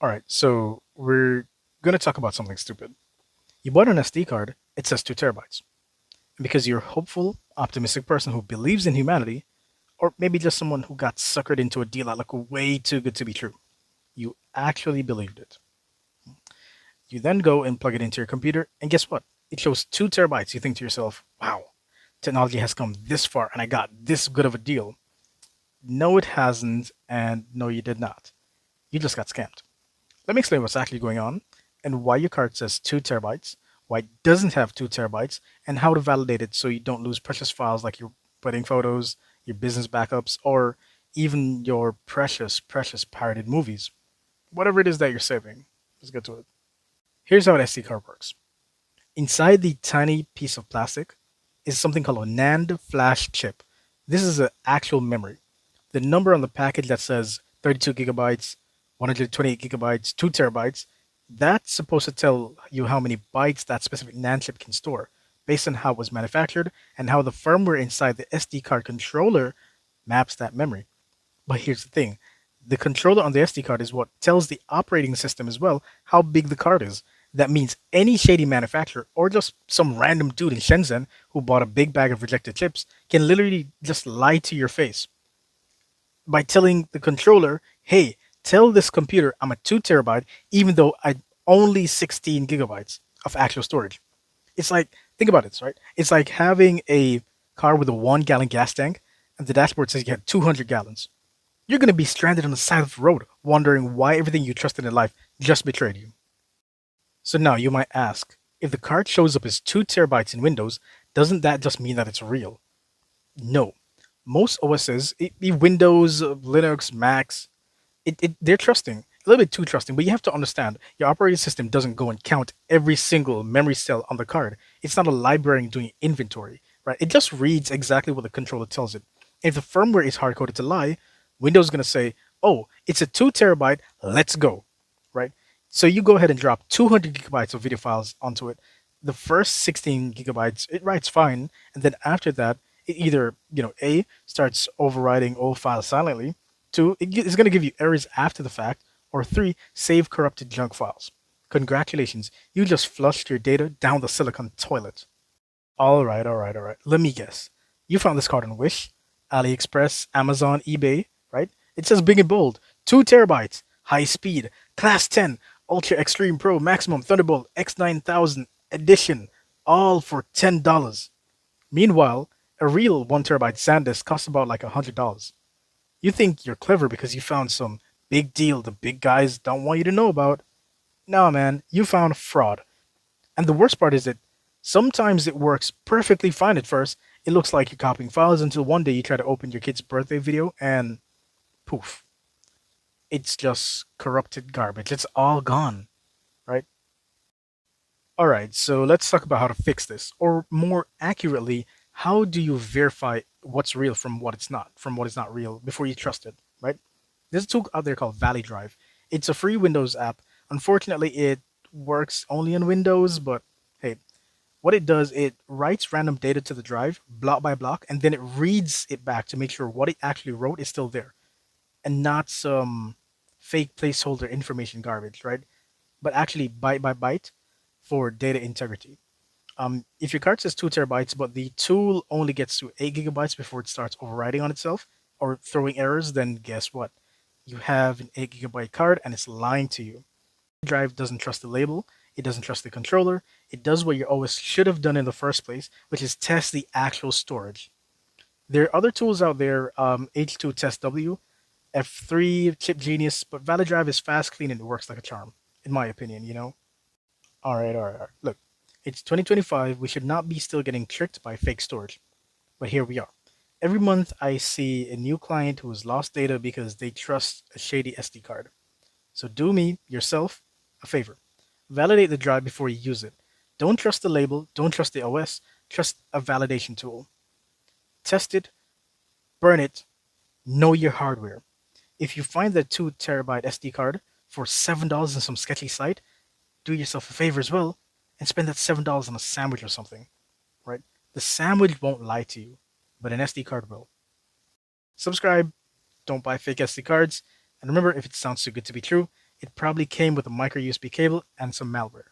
All right, so we're going to talk about something stupid. You bought an SD card, it says 2 terabytes. And because you're a hopeful, optimistic person who believes in humanity, or maybe just someone who got suckered into a deal that looked way too good to be true, you actually believed it. You then go and plug it into your computer, and guess what? It shows 2 terabytes. You think to yourself, wow, technology has come this far and I got this good of a deal. No, it hasn't, and no, you did not. You just got scammed. Let me explain what's actually going on and why your card says 2 terabytes, why it doesn't have 2 terabytes, and how to validate it so you don't lose precious files like your wedding photos, your business backups, or even your precious pirated movies. Whatever it is that you're saving. Let's get to it. Here's how an SD card works. Inside the tiny piece of plastic is something called a NAND flash chip. This is an actual memory. The number on the package that says 32 gigabytes, 128 gigabytes, 2 terabytes, that's supposed to tell you how many bytes that specific NAND chip can store based on how it was manufactured and how the firmware inside the SD card controller maps that memory. But here's the thing, the controller on the SD card is what tells the operating system as well how big the card is. That means any shady manufacturer or just some random dude in Shenzhen who bought a big bag of rejected chips can literally just lie to your face by telling the controller, hey, tell this computer I'm a 2 terabyte, even though I only 16 gigabytes of actual storage. It's like, think about this, right? It's like having a car with a 1 gallon gas tank and the dashboard says you have 200 gallons. You're going to be stranded on the side of the road, wondering why everything you trusted in life just betrayed you. So now you might ask, if the card shows up as 2 terabytes in Windows, doesn't that just mean that it's real? No. Most OSs, be Windows, Linux, Macs, they're trusting, a little bit too trusting, but you have to understand your operating system doesn't go and count every single memory cell on the card. It's not a librarian doing inventory, right? It just reads exactly what the controller tells it. If the firmware is hard coded to lie, Windows is going to say, oh, it's a 2 terabyte, let's go, right? So you go ahead and drop 200 gigabytes of video files onto it. The first 16 gigabytes, it writes fine. And then after that, it either, A, starts overriding old files silently, two, it's going to give you errors after the fact, or three, save corrupted junk files. Congratulations, you just flushed your data down the silicon toilet. All right. Let me guess. You found this card on Wish, AliExpress, Amazon, eBay, right? It says big and bold 2 terabytes, high speed, class 10, Ultra Extreme Pro, Maximum Thunderbolt X9000 edition, all for $10. Meanwhile, a real 1 terabyte SanDisk costs about like $100. You think you're clever because you found some big deal the big guys don't want you to know about. No, man, you found fraud. And the worst part is that sometimes it works perfectly fine at first. It looks like you're copying files until one day you try to open your kid's birthday video and poof, it's just corrupted garbage. It's all gone, right? All right, so let's talk about how to fix this, or more accurately, how do you verify what's real from what is not real before you trust it, right? There's a tool out there called ValiDrive. It's a free Windows app. Unfortunately, it works only on Windows, but hey, what it does, it writes random data to the drive block by block, and then it reads it back to make sure what it actually wrote is still there and not some fake placeholder information garbage, right? But actually byte by byte for data integrity. If your card says 2 terabytes, but the tool only gets to 8 gigabytes before it starts overriding on itself or throwing errors, then guess what? You have an 8 gigabyte card and it's lying to you. Drive doesn't trust the label, it doesn't trust the controller, it does what you always should have done in the first place, which is test the actual storage. There are other tools out there, H2 Test W, F3, Chip Genius, but ValiDrive is fast, clean, and it works like a charm, in my opinion. All right. Look, it's 2025. We should not be still getting tricked by fake storage. But here we are. Every month, I see a new client who has lost data because they trust a shady SD card. So do me, yourself, a favor. Validate the drive before you use it. Don't trust the label, don't trust the OS, trust a validation tool. Test it, burn it, know your hardware. If you find that 2 terabyte SD card for $7 on some sketchy site, do yourself a favor as well and spend that $7 on a sandwich or something, right? The sandwich won't lie to you, but an SD card will. Subscribe, don't buy fake SD cards, and remember, if it sounds too good to be true, it probably came with a micro USB cable and some malware.